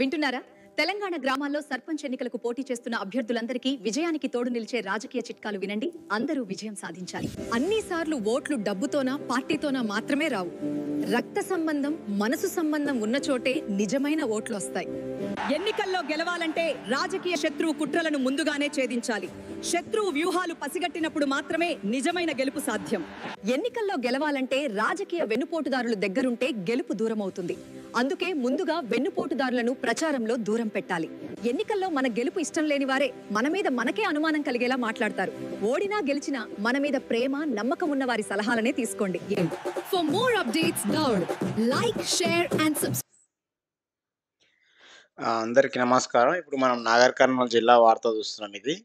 వింటున్నారా? తెలంగాణ గ్రామాల్లో సర్పంచ్ ఎన్నికలకు పోటీ చేస్తున్న అభ్యర్థులందరికీ విజయానికి తోడు నిలిచే రాజకీయ చిట్కాలు వినండి. అందరూ విజయం సాధించాలి. అన్నిసార్లు ఓట్లు డబ్బుతోనా పార్టీతోనా మాత్రమే రావు. రక్త సంబంధం, మనసు సంబంధం ఉన్న చోటే నిజమైన ఓట్లు వస్తాయి. ఎన్నికల్లో గెలవాలంటే రాజకీయ శత్రువు కుట్రలను ముందుగానే ఛేదించాలి. శత్రువు వ్యూహాలు పసిగట్టినప్పుడు మాత్రమే నిజమైన గెలుపు సాధ్యం. ఎన్నికల్లో గెలవాలంటే రాజకీయ వెన్నుపోటుదారులు దగ్గరుంటే గెలుపు దూరమవుతుంది. అందుకే ముందుగా వెన్నుపోటుదారులను ప్రచారంలో దూరం పెట్టాలి. ఎన్నికల్లో మన గెలుపు ఇష్టం లేని వారే మన మీద మనకే అనుమానం కలిగేలా మాట్లాడతారు. ఓడినా గెలిచినా మన మీద ప్రేమ, నమ్మకం ఉన్న వారి సలహాలనే తీసుకోండి. For more updates, like, share and subscribe. అందరికీ నమస్కారం. ఇప్పుడు మనం నాగర్ కర్నూలు జిల్లా వార్త చూస్తున్నాం ఇది.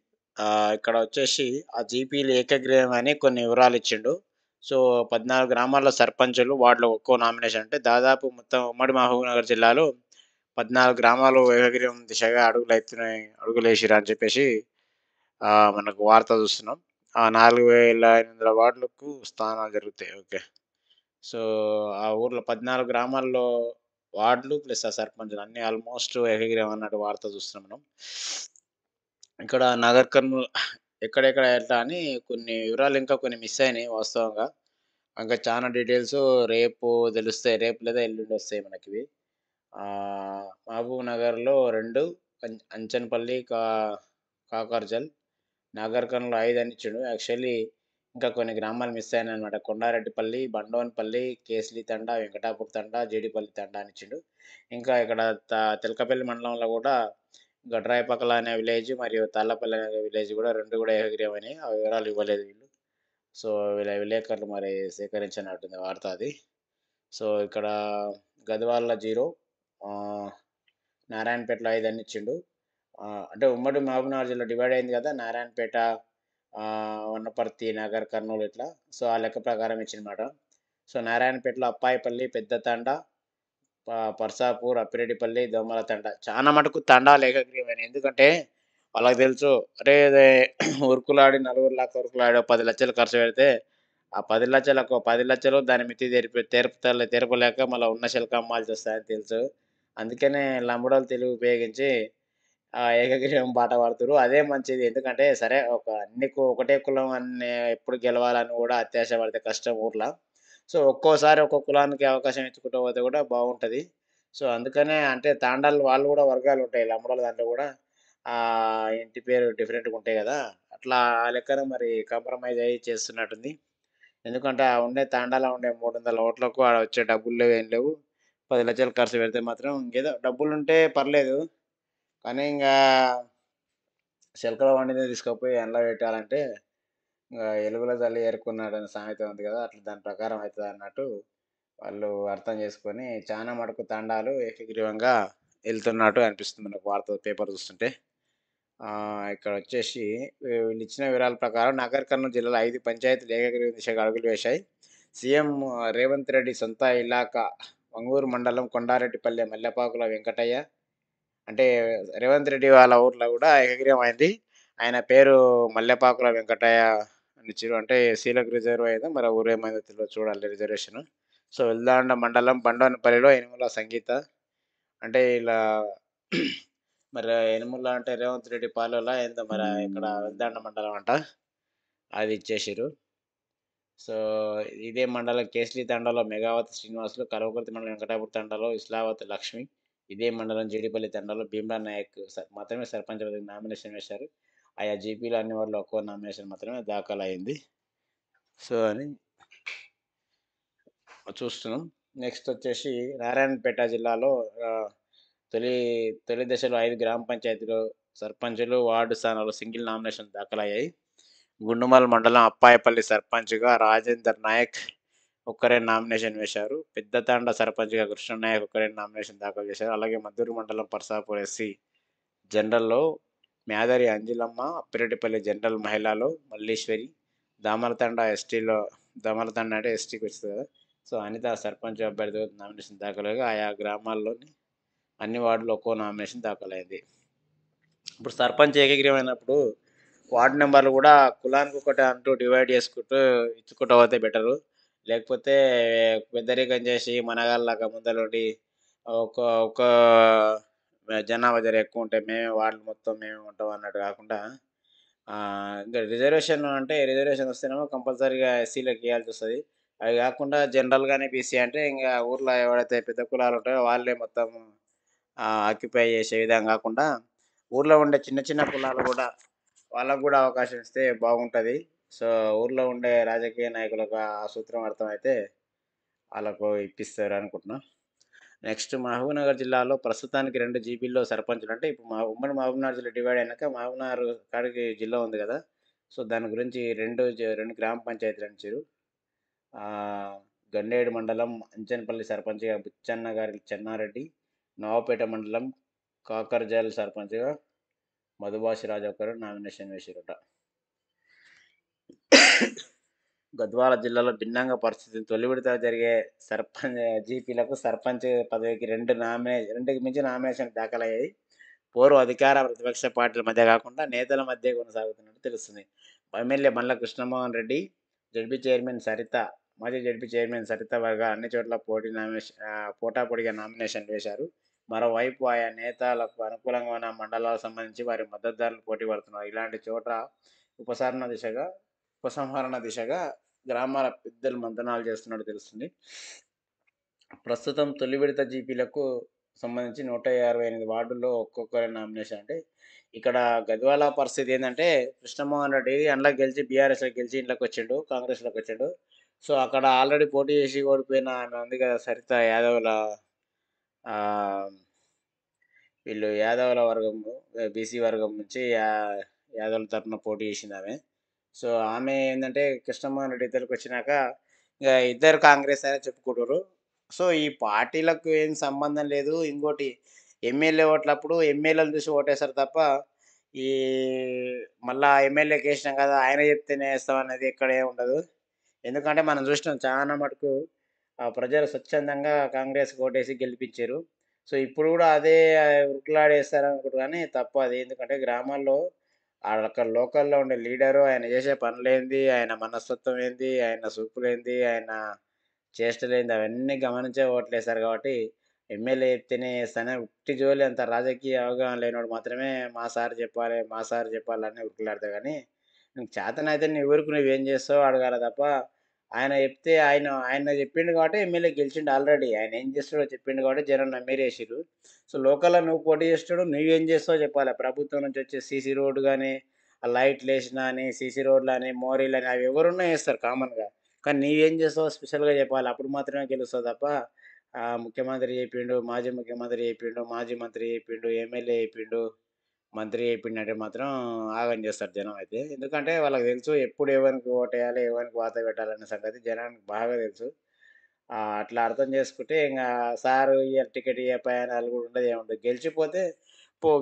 ఇక్కడ వచ్చేసి ఆ జీపీలు ఏకగ్రీవం అని కొన్ని వివరాలు ఇచ్చిండు. సో 14 గ్రామాల్లో సర్పంచులు వార్డులో ఒక్కో నామినేషన్ అంటే దాదాపు మొత్తం ఉమ్మడి మహబూబ్‌నగర్ జిల్లాలో 14 గ్రామాలు ఏకగ్రీవం దిశగా అడుగులేసిర్రు అని చెప్పేసి మనకు వార్త చూస్తున్నాం. 4,800 వార్డులకు స్థానాలు జరుగుతాయి. ఓకే. సో ఆ ఊర్లో 14 గ్రామాల్లో వార్డులు ప్లస్ ఆ సర్పంచులు అన్నీ ఆల్మోస్ట్ ఏకగ్రీవం అన్నట్టు వార్త చూస్తున్నాం మనం. ఇక్కడ నాగర్ కర్నూల్ ఎక్కడెక్కడ ఎట్లా అని కొన్ని వివరాలు ఇంకా కొన్ని మిస్ అయినాయి వాస్తవంగా. ఇంకా చాలా డీటెయిల్స్ రేపు తెలుస్తాయి. రేపు లేదా ఎల్లుండి వస్తాయి మనకివి. మహబూబ్ నగర్‌లో 2, అంచన్పల్లి, కాకర్జల్, నాగర్ కర్నూల్ 5 అని ఇచ్చిండు. యాక్చువల్లీ ఇంకా కొన్ని గ్రామాలు మిస్ అయినాయన్నమాట. కొండారెడ్డిపల్లి, బండోన్పల్లి, కేస్లి తండా, వెంకటాపూర్ తండా, జేడిపల్లి తండా అని ఇచ్చిండు. ఇంకా ఇక్కడ తెలకపల్లి మండలంలో కూడా గడ్రాయపకల అనే విలేజ్ మరియు తాళ్ళపల్లి అనే విలేజ్ కూడా 2 కూడా ఏకగ్రీవమైనాయి. ఆ వివరాలు ఇవ్వలేదు వీళ్ళు. సో వీళ్ళ విలేకరులు మరి సేకరించినట్టుంది వార్త అది. సో ఇక్కడ గద్వాల 0, నారాయణపేటలో 5 అని ఇచ్చిండు. అంటే ఉమ్మడి మహబూబ్‌నగర్ జిల్లా డివైడ్ అయింది కదా! నారాయణపేట, వనపర్తి, నగర్ కర్నూల్ ఇట్లా. సో ఆ లెక్క ప్రకారం ఇచ్చిందన్నమాట. సో నారాయణపేటలో అప్పాయిపల్లి, పెద్ద తండా, పర్సాపూర్, అప్పిరెడ్డిపల్లి, దోమల తండా. చాలా మటుకు తండాలు ఏకగ్రీవమైనాయి. ఎందుకంటే వాళ్ళకి తెలుసు, అరే ఉరుకులాడి నలుగురిలాగా ఉరుకులాడి 10 లక్షలు ఖర్చు పెడితే ఆ 10 లక్షలకు 10 లక్షలు దాని మితి తీర్పలేక మళ్ళీ ఉన్న శిలక అమ్మాల్సి వస్తాయని తెలుసు. అందుకనే లంబడోలు తెలివి ఉపయోగించి ఏకగ్రీవం బాట పడుతుర్రు. అదే మంచిది. ఎందుకంటే సరే ఒకటే కులం అని ఎప్పుడు గెలవాలని కూడా అత్యాశ పడితే కష్టం ఊర్లో. సో ఒక్కోసారి ఒక్కో కులానికి అవకాశం ఇచ్చుకుంటూ పోతే కూడా బాగుంటుంది. సో అందుకనే అంటే తాండాలు వాళ్ళు కూడా వర్గాలు ఉంటాయి. లంబడోల దాంట్లో కూడా ఇంటి పేరు డిఫరెంట్‌గా ఉంటాయి కదా! అట్లా ఆ లెక్కన మరి కాంప్రమైజ్ అయ్యి చేస్తున్నట్టుంది. ఎందుకంటే ఉండే తాండాలో ఉండే 300 ఓట్లకు ఆడ వచ్చే డబ్బులు లేవు, ఏం లేవు. 10 లక్షలు ఖర్చు పెడితే మాత్రం ఇంకేదో డబ్బులుంటే పర్లేదు. కానీ చిలకల బండిని తీసుకపోయి ఎండలో పెట్టాలంటే ఎలుగుల తల్లి ఏరుకున్నాడని సామెత ఉంది కదా! అట్లా దాని ప్రకారం అయితదన్నట్టు వాళ్ళు అర్థం చేసుకొని చాలా మటుకు తాండాలు ఏకగ్రీవంగా వెళ్తున్నట్టు అనిపిస్తుంది మనకు వార్త పేపర్ చూస్తుంటే. ఇక్కడ వచ్చేసి వీళ్ళు ఇచ్చిన వివరాల ప్రకారం నాగర్ కర్నూల్ జిల్లాలో 5 పంచాయతీలు ఏకగ్రీవ దిశగా అడుగులు వేశాయి. సీఎం రేవంత్ రెడ్డి సొంత ఇలాకా వంగూరు మండలం కొండారెడ్డిపల్లె మల్లెపాకుల వెంకటయ్య, అంటే రేవంత్ రెడ్డి వాళ్ళ ఊర్లో కూడా ఏకగ్రీవం అయింది. ఆయన పేరు మల్లెపాకుల వెంకటయ్య అని ఇచ్చిర్రు. అంటే ఎస్సీలకు రిజర్వ్ అయిందో మరి ఊరు ఏమైందో తెలియదు, చూడాలి రిజర్వేషన్. సో వెల్దాండ మండలం బండోనపల్లిలో యనుమల సంగీత, అంటే ఇలా మరి యనుమల అంటే రేవంత్ రెడ్డి పాలెంలో ఏందో మరి ఇక్కడ వెల్దాండ మండలం అంట, అది ఇచ్చేసిర్రు. సో ఇదే మండలం కేస్లి తండాలో మెగావతి శ్రీనివాసులు, కల్వకుర్తి మండలం వెంకటాపూర్ తండాలో ఇస్లావతి లక్ష్మి, ఇదే మండలం జేడిపల్లి తండాలో భీమ్లా నాయక్ మాత్రమే సర్పంచ్ పదవికి నామినేషన్ వేశారు. ఆయా జీపీలు అన్ని వార్డులో ఒక్కో నామినేషన్ మాత్రమే దాఖలైంది. సో అని చూస్తున్నాం. నెక్స్ట్ వచ్చేసి నారాయణపేట జిల్లాలో తొలి దశలో 5 గ్రామ పంచాయతీలు సర్పంచులు, వార్డు స్థానాలు సింగిల్ నామినేషన్ దాఖలయ్యాయి. గుండుమల్ మండలం అప్పాయపల్లి సర్పంచ్గా రాజేందర్ నాయక్ ఒక్కరే నామినేషన్ వేశారు. పెద్దతాండ సర్పంచ్గా కృష్ణనాయక్ ఒక్కరే నామినేషన్ దాఖలు చేశారు. అలాగే మద్దూరు మండలం పర్సాపూర్ ఎస్సీ జనరల్లో మ్యాదరి అంజలమ్మ, అప్పిరెడ్డిపల్లి జనరల్ మహిళలో మల్లీశ్వరి, దామరతండ అంటే ఎస్టీకి వస్తుంది కదా. సో అనిత సర్పంచ్ అభ్యర్థి నామినేషన్ దాఖలుగా ఆయా గ్రామాల్లోని అన్ని వార్డులు ఒక్కో నామినేషన్ దాఖలైంది. ఇప్పుడు సర్పంచ్ ఏకగ్రీవమైనప్పుడు వార్డు నెంబర్లు కూడా కులానికి ఒకటి అంటూ డివైడ్ చేసుకుంటూ ఇచ్చుకుంటూ పోతే బెటరు. లేకపోతే పెద్దరికం చేసి మనగాళ్ళలాగా ముందరుండి ఒక ఒక జనాభా జర ఎక్కువ ఉంటే మేమే వార్డులు మొత్తం మేమే ఉంటాం అన్నట్టు కాకుండా ఇంకా రిజర్వేషన్ అంటే రిజర్వేషన్ వస్తేనేమో కంపల్సరీగా ఎస్సీలకు ఇవ్వాల్సి వస్తుంది. అవి కాకుండా జనరల్గానే బీసీ అంటే ఇంకా ఊర్లో ఎవరైతే పెద్ద కులాలు ఉంటాయో వాళ్ళే మొత్తం ఆక్యుపై చేసే విధంగా కాకుండా ఊర్లో ఉండే చిన్న చిన్న కులాలు కూడా వాళ్ళకు కూడా అవకాశం ఇస్తే బాగుంటుంది. సో ఊర్లో ఉండే రాజకీయ నాయకులకు ఆ సూత్రం అర్థమైతే వాళ్ళకు ఇప్పిస్తారు అనుకుంటున్నా. నెక్స్ట్ మహబూబ్‌నగర్ జిల్లాలో ప్రస్తుతానికి 2 జీపీల్లో సర్పంచులు అంటే ఇప్పుడు మా ఉమ్మడి మహబూబ్‌నగర్ జిల్లా డివైడ్ అయినాక మహబూబ్‌నగర్ కాడికి జిల్లా ఉంది కదా! సో దాని గురించి 2 గ్రామ పంచాయతీలు ఇచ్చారు. ఆహ్, గన్నేడు మండలం అంచనపల్లి సర్పంచ్‌గా బుచ్చన్న గారి చెన్నారెడ్డి, నవాబుపేట మండలం కాకర్జాల్ సర్పంచ్‌గా మధుబాషి రాజు ఒకరు నామినేషన్ వేసిర్రట. గద్వాల జిల్లాలో భిన్నంగా పరిస్థితి. తొలి విడత జరిగే జీపీలకు సర్పంచ్ పదవికి 2కి మించి నామినేషన్ దాఖలయ్యాయి. పోరు అధికార, ప్రతిపక్ష పార్టీల మధ్య కాకుండా నేతల మధ్య కొనసాగుతున్నట్టు తెలుస్తుంది. ఎమ్మెల్యే బండ్ల కృష్ణమోహన్ రెడ్డి, జడ్పీ చైర్మన్ సరిత, మాజీ జడ్పీ చైర్మన్ సరిత వర్గా అన్ని చోట్ల పోటాపోటీగా నామినేషన్లు వేశారు. మరోవైపు ఆయా నేతలకు అనుకూలంగా ఉన్న మండలాలకు సంబంధించి వారి మద్దతుదారులు పోటీ పడుతున్నారు. ఇలాంటి చోట ఉపసంహరణ దిశగా గ్రామాల పెద్దలు మంతనాలు చేస్తున్నట్టు తెలుస్తుంది. ప్రస్తుతం తొలి విడత జీపీలకు సంబంధించి 168 వార్డుల్లో ఒక్కొక్కరి నామినేషన్ అంటే ఇక్కడ గద్వాల పరిస్థితి ఏంటంటే కృష్ణమోహన్ రెడ్డి అందులో గెలిచి బీఆర్ఎస్లో గెలిచి ఇంట్లోకి వచ్చిండు, కాంగ్రెస్లోకి వచ్చిండు. సో అక్కడ ఆల్రెడీ పోటీ చేసి ఓడిపోయిన ఆమె ఉంది కదా సరిత యాదవ్ల ఆ, వీళ్ళు యాదవుల వర్గం బీసీ వర్గం నుంచి యాదవుల తరఫున పోటీ చేసింది ఆమె. సో ఆమె ఏంటంటే కృష్ణమోహన్ రెడ్డి ఇద్దరికి వచ్చినాక ఇక ఇద్దరు కాంగ్రెస్ అనే చెప్పుకుంటారు. సో ఈ పార్టీలకు ఏం సంబంధం లేదు. ఇంకోటి ఎమ్మెల్యే ఓట్లప్పుడు ఎమ్మెల్యేలను చూసి ఓటేస్తారు తప్ప ఈ మళ్ళా ఎమ్మెల్యేకి వేసినాం కదా ఆయన చెప్తేనే వేస్తాం అనేది ఎక్కడ ఏమి ఉండదు. ఎందుకంటే మనం చూసినాం చాలా మటుకు ప్రజలు స్వచ్ఛందంగా కాంగ్రెస్కి ఓటేసి గెలిపించారు. సో ఇప్పుడు కూడా అదే ఉరుకులాడేస్తారు కానీ తప్పు అది. ఎందుకంటే గ్రామాల్లో అక్కడ లోకల్‌లో ఉండే లీడరు, ఆయన చేసే పనులేంది, ఆయన మనస్తత్వం ఏంది, ఆయన సూపులేంది, ఆయన చేష్టలేంది అవన్నీ గమనించే ఓట్లేస్తారు కాబట్టి, ఎమ్మెల్యే చెప్తేనే ఏస్తాను. ఉట్టి జోలి అంత రాజకీయ అవగాహన లేనోడు మాత్రమే మా సార్ చెప్పాలి, మా సార్ చెప్పాలని ఉరుకులాడతాడు గానీ, నీకు చేతనైతే నీ ఊరుకు నువ్వేం చేస్తావో అడగాలి తప్ప, ఆయన చెప్తే ఆయన చెప్పిండు కాబట్టి ఎమ్మెల్యే గెలిచిండు ఆల్రెడీ. ఆయన ఏం చేస్తాడో చెప్పిండు కాబట్టి జనం నమ్మేరేసిర్రు. సో లోకల్‌లో నువ్వు పోటీ చేసేటోడు నువ్వేం చేస్తావో చెప్పాలి. ప్రభుత్వం నుంచి వచ్చే సీసీ రోడ్ గాని, ఆ లైట్‌లేసినా అని, సీసీ రోడ్‌లని, మోరీలని అవి ఎవరున్నా ఏస్తారు కామన్‌గా. కానీ నీవేం చేస్తావో స్పెషల్‌గా చెప్పాలి. అప్పుడు మాత్రమే గెలుస్తావు తప్ప ముఖ్యమంత్రి చెప్పిండు, మాజీ ముఖ్యమంత్రి చెప్పిండు, మాజీ మంత్రి చెప్పిండు, ఎమ్మెల్యే చెప్పిండు, మంత్రి చెప్పిండంటే మాత్రం ఆగం చేస్తారు జనం అయితే. ఎందుకంటే వాళ్ళకి తెలుసు ఎప్పుడు ఎవరికి ఓటేయాలి, ఎవరికి వాత పెట్టాలనే సంగతి జనానికి బాగా తెలుసు. అట్లా అర్థం చేసుకుంటే ఇంగా సారు ఇయ్యాల టికెట్ ఇయ్యపాయె అని అలుగుడు ఉండదు ఏముండదు. గెలిచిపోతే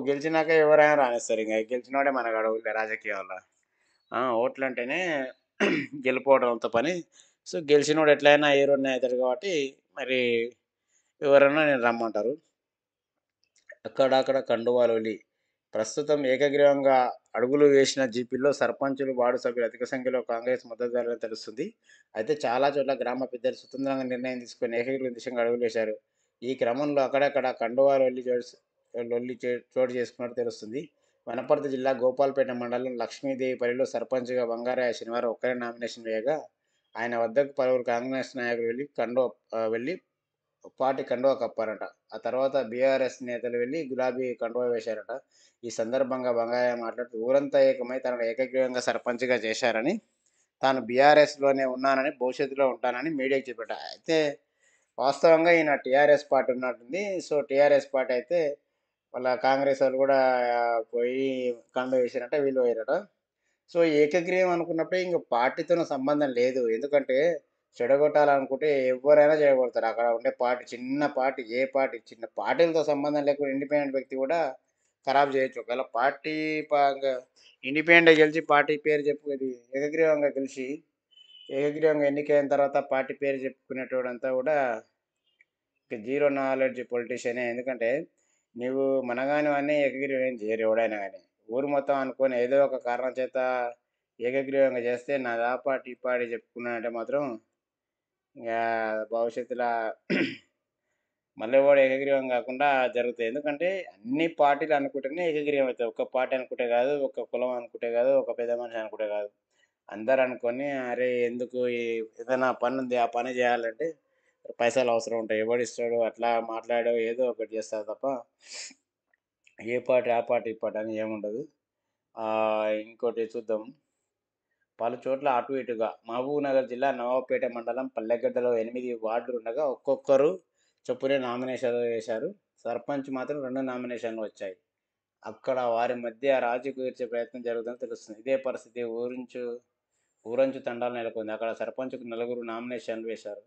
గెలిచినాక ఎవరైనా రానిస్తారు. ఇంగ గెలిచినోడే మనగాడు ఊళ్ళో రాజకీయాల్లో. ఓట్లంటేనే గెలుపోవడంతో పని. సో గెలిచినోడు ఎట్లైనా హీరోనే అయితాడు కాబట్టి మరి ఎవరైనా నేను రమ్మంటారు. అక్కడక్కడ కండువాలొలి. ప్రస్తుతం ఏకగ్రీవంగా అడుగులు వేసిన జీపీలో సర్పంచులు, వార్డు సభ్యులు అధిక సంఖ్యలో కాంగ్రెస్ మద్దతుదారులని తెలుస్తుంది. అయితే చాలా చోట్ల గ్రామ పెద్దలు స్వతంత్రంగా నిర్ణయం తీసుకొని ఏకగ్రీవ దిశగా అడుగులేశారు. ఈ క్రమంలో అక్కడక్కడ లొల్లి చోటు చేసుకున్నట్టు తెలుస్తుంది. వనపర్తి జిల్లా గోపాల్పేట మండలం లక్ష్మీదేవిపల్లిలో సర్పంచ్గా బంగారయ్య శనివారం ఒక్కరే నామినేషన్ వేయగా ఆయన వద్దకు పలువురు కాంగ్రెస్ నాయకులు వెళ్ళి పార్టీ కండువా కప్పారట. ఆ తర్వాత బీఆర్ఎస్ నేతలు వెళ్లి గులాబీ కండువా వేశారట. ఈ సందర్భంగా బంగారయ్య మాట్లాడుతూ ఊరంతా ఏకమై తనను ఏకగ్రీవంగా సర్పంచ్‌గా చేశారని, తాను బీఆర్ఎస్‌లోనే ఉన్నానని, భవిష్యత్తులో ఉంటానని మీడియాకి చెప్పారట. అయితే వాస్తవంగా ఈయన టీఆర్ఎస్ పార్టీ ఉన్నట్టుంది. సో టీఆర్ఎస్ పార్టీ అయితే వాళ్ళ కాంగ్రెస్ వాళ్ళు కూడా పోయి కండువా వేసిరట. వీళ్ళు పోయిరట. సో ఏకగ్రీవం అనుకున్నప్పుడే ఇంక పార్టీతోని సంబంధం లేదు. ఎందుకంటే చెడగొట్టాలనుకుంటే ఎవ్వరైనా చెడగొడతారు. అక్కడ ఉండే పార్టీ చిన్న పార్టీ ఏ పార్టీ చిన్న పార్టీలతో సంబంధం లేకుండా ఇండిపెండెంట్ వ్యక్తి కూడా ఖరాబ్ చేయొచ్చు. ఒకవేళ పార్టీ పరంగా ఇండిపెండెంట్‌గా గెలిచి పార్టీ పేరు చెప్పుకొని ఏకగ్రీవంగా గెలిచి ఏకగ్రీవంగా ఎన్నికైన తర్వాత పార్టీ పేరు చెప్పుకునేటోడంతా కూడా ఇక జీరో నాలెడ్జ్ పొలిటీషియనే. ఎందుకంటే నువ్వు మనగానివన్నీ ఏకగ్రీవం ఏం చేయరు ఎవడైనా గానీ. ఊరు మొత్తం అనుకోని ఏదో ఒక కారణం చేత ఏకగ్రీవంగా చేస్తే నాది ఆ పార్టీ, ఈ పార్టీ చెప్పుకున్నానంటే మాత్రం ఇంగా భవిష్యత్తుల మళ్ళీ కూడా ఏకగ్రీవం కాకుండా జరుగుతాయి. ఎందుకంటే అన్ని పార్టీలు అనుకుంటేనే ఏకగ్రీవం అవుతాయి. ఒక పార్టీ అనుకుంటే కాదు, ఒక కులం అనుకుంటే కాదు, ఒక పెద్ద మనిషి అనుకుంటే కాదు. అందరూ అనుకోని అరే ఎందుకు ఏదైనా పని ఉంది ఆ పని చేయాలంటే పైసలు అవసరం ఉంటాయి. ఎవడిస్తాడు అట్లా మాట్లాడో ఏదో ఒకటి చేస్తారు తప్ప ఏ పార్టీ ఆ పార్టీ ఈ పార్టీ అని ఏముండదు. ఇంకోటి చూద్దాం. పలు చోట్ల అటు ఇటుగా మహబూబ్‌నగర్ జిల్లా నవాబుపేట మండలం పల్లెగడ్డలో 8 వార్డులు ఉండగా ఒక్కొక్కరు చొప్పున నామినేషన్లు వేశారు. సర్పంచ్ మాత్రం 2 నామినేషన్లు వచ్చాయి. అక్కడ వారి మధ్య రాజీ కుదిర్చే ప్రయత్నం జరుగుతుందని తెలుస్తుంది. ఇదే పరిస్థితి ఊరంచు తండాలు నెలకొంది. అక్కడ సర్పంచ్‌కు నలుగురు నామినేషన్లు వేశారు.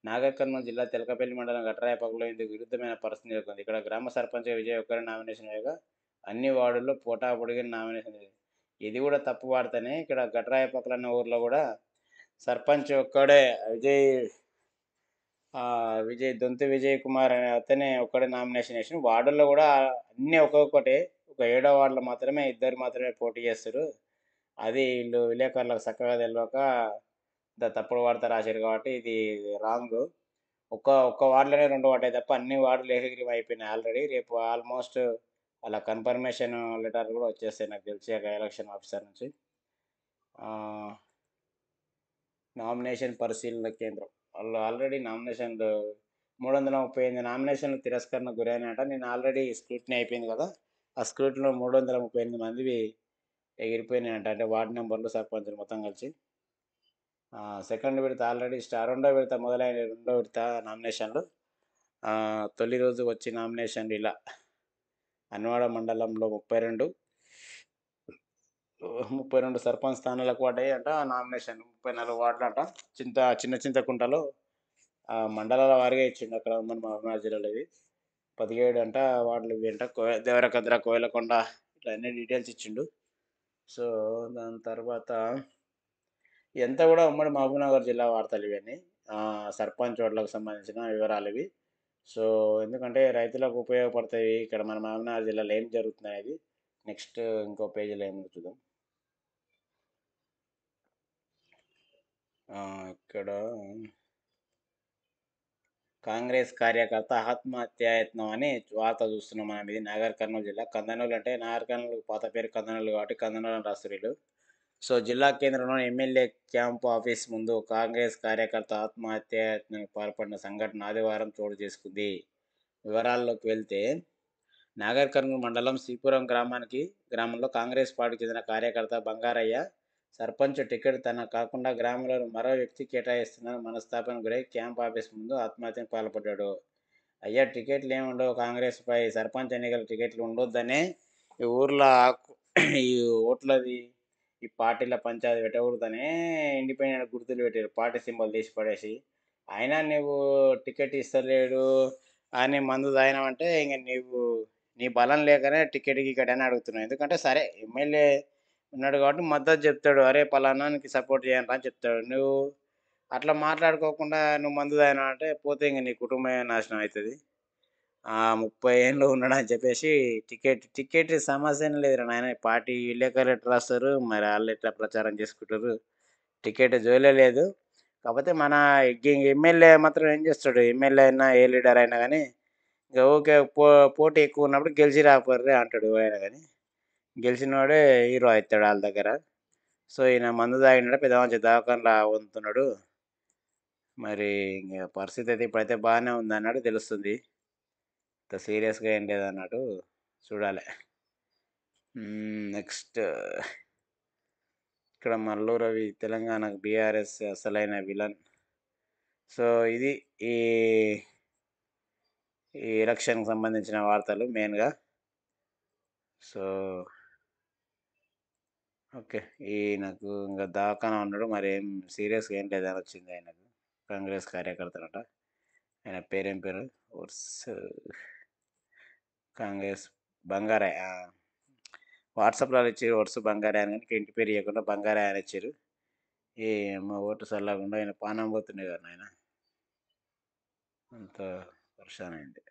నాగర్ కర్నూలు జిల్లా తెలకపల్లి మండలం గట్రాయపకులో ఇందుకు విరుద్ధమైన పరిస్థితి నెలకొంది. ఇక్కడ గ్రామ సర్పంచ్‌గా విజయ్ ఒక్కరే నామినేషన్ వేయగా అన్ని వార్డుల్లో పోటాపోటీగా నామినేషన్ జరిగింది. ఇది కూడా తప్పు వార్తనే. ఇక్కడ గట్రాయపకులు అన్న ఊర్లో కూడా సర్పంచ్ ఒక్కడే దొంతి విజయ్ కుమార్ అనే అతనే ఒక్కడే నామినేషన్ వేసిండు. వార్డుల్లో కూడా అన్నీ ఒక్కొక్కటే. ఒక 7వ వార్డులో మాత్రమే ఇద్దరు మాత్రమే పోటీ చేస్తారు. అది వీళ్ళు విలేకరులకు చక్కగా తెలవక తప్పుడు వార్త రాశారు కాబట్టి ఇది రాంగ్. ఒక్క వార్డులోనే 2 పడ్డాయి తప్ప అన్ని వార్డులు ఏకగ్రీవం అయిపోయినాయి ఆల్రెడీ. రేపు ఆల్మోస్ట్ అలా కన్ఫర్మేషన్ లెటర్ కూడా వచ్చేస్తాయి నాకు తెలిసి ఎలక్షన్ ఆఫీసర్ నుంచి. నామినేషన్ పరిశీలన కేంద్రం వాళ్ళు ఆల్రెడీ నామినేషన్లు 338 నామినేషన్లు తిరస్కరణకు గురైనట. నేను ఆల్రెడీ స్క్రూటినీ అయిపోయింది కదా, ఆ స్క్రూటినీలో 338 మందివి ఎగిరిపోయినాయంట. అంటే వార్డు నెంబర్లు సర్పంచులు మొత్తం కలిసి. సెకండ్ విడత ఆల్రెడీ రెండో విడత మొదలైన రెండో విడత నామినేషన్లు. తొలి రోజు వచ్చి నామినేషన్లు ఇలా అన్వాడ మండలంలో 32 సర్పంచ్ స్థానాలకు పడ్డాయి అంట నామినేషన్. 34 వార్డులు అంట. చిన్న చింతకుంటలో మండలాల వారిగా ఇచ్చిండు అక్కడ మన మహబూబ్‌నగర్ జిల్లాలో. ఇది 17 అంట వార్డులు ఇవి అంట. దేవరకద్ర, కోయలకొండ ఇట్లా అన్ని డీటెయిల్స్ ఇచ్చిండు. సో దాని తర్వాత ఇదంతా కూడా ఉమ్మడి మహబూబ్‌నగర్ జిల్లా వార్తలు ఇవన్నీ. సర్పంచ్ ఓట్లకు సంబంధించిన వివరాలు ఇవి. సో ఎందుకంటే రైతులకు ఉపయోగపడతాయి. ఇక్కడ మన మహబూబ్‌నగర్ జిల్లాలో ఏం జరుగుతుంది అనేది నెక్స్ట్ ఇంకో పేజీలో ఏముందో చూద్దాం. ఇక్కడ కాంగ్రెస్ కార్యకర్త ఆత్మహత్యాయత్నం అని వార్త చూస్తున్నాం మనం. ఇది నాగర్ కర్నూలు జిల్లా కందనూలు. అంటే నాగర్ కర్నూలు పాత పేరు కందనూలు కాబట్టి కందనూలు అని రాస్తారు. సో జిల్లా కేంద్రంలోని ఎమ్మెల్యే క్యాంపు ఆఫీస్ ముందు కాంగ్రెస్ కార్యకర్త ఆత్మహత్యాయత్నానికి పాల్పడిన సంఘటన ఆదివారం చోటు చేసుకుంది. వివరాల్లోకి వెళ్తే నాగర్ కర్నూలు మండలం శ్రీపురం గ్రామంలో కాంగ్రెస్ పార్టీకి చెందిన కార్యకర్త బంగారయ్య సర్పంచ్ టికెట్ తనకు కాకుండా గ్రామంలో మరో వ్యక్తి కేటాయిస్తున్న మనస్తాపానికి గురై క్యాంప్ ఆఫీస్ ముందు ఆత్మహత్యకు పాల్పడ్డాడు. అయ్యా టికెట్లు ఏమి ఉండవు కాంగ్రెస్పై, సర్పంచ్ ఎన్నికల టికెట్లు ఉండొద్దనే ఈ ఊర్లో ఈ ఓట్లది ఈ పార్టీల పంచాయతీ పెట్టకూడదనే ఇండిపెండెంట్ గుర్తులు పెట్టారు. పార్టీ సింబల్ తీసి పడేసి అయినా నువ్వు టికెట్ ఇస్తలేడు అని మందు తాగినావంటే ఇంక నీ బలం లేకనే టికెట్ గికెట్ అని అడుగుతున్నావు. ఎందుకంటే సరే ఎమ్మెల్యే ఉన్నాడు కాబట్టి మద్దతు చెప్తాడు. అరే పలానానికి సపోర్ట్ చేయండి అని చెప్తాడు. నువ్వు అట్లా మాట్లాడుకోకుండా నువ్వు మందు తాగినావంటే పోతే ఇంక నీ కుటుంబమే నాశనం అవుతుంది. 30 ఏళ్ళు ఉన్నాడని చెప్పేసి టికెట్ సమస్యనే లేదురా నాయన. పార్టీ విలేకరులు ఎట్లా రాస్తారు మరి, వాళ్ళు ఎట్లా ప్రచారం చేసుకుంటారు. టికెట్ జోలే లేదు. కాకపోతే మన ఎమ్మెల్యే మాత్రం ఏం చేస్తాడు, ఎమ్మెల్యే అయినా ఏ లీడర్ అయినా కానీ ఇక ఓకే పోటీ ఎక్కువ ఉన్నప్పుడు గెలిచి రాకపోర్రే అంటాడు ఆయన. కానీ గెలిచినవాడే హీరో అవుతాడు వాళ్ళ దగ్గర. సో ఈయన మందు తాగినాడు, పెద్ద మంచి దవాఖానలా పొందుతున్నాడు. మరి ఇంకా పరిస్థితి అయితే ఇప్పుడైతే బాగానే ఉంది అన్నాడు తెలుస్తుంది. ఇంత సీరియస్గా ఏం లేదన్నట్టు చూడాలి. నెక్స్ట్ ఇక్కడ మల్లు రవి తెలంగాణకు బీఆర్ఎస్ అసలైన విలన్. సో ఇది ఈ ఎలక్షన్కి సంబంధించిన వార్తలు మెయిన్గా. సో ఓకే, నాకు ఇంకా దవాఖానా ఉన్నాడు, మరి ఏం సీరియస్గా ఏం లేదని వచ్చింది ఆయనకు. కాంగ్రెస్ కార్యకర్తలట. ఆయన పేరేం పేరు కాంగ్రెస్ బంగారాయ్. వాట్సాప్లో ఇచ్చారు వర్స్ బంగారాయ్ అని, కానీ ఇంటి పేరు ఇవ్వకుండా బంగారాయ్ అని ఇచ్చారు. మా ఓటు సల్లకుండా ఆయన పానం పోతుండే కదా ఆయన, అంత వర్షానైంది.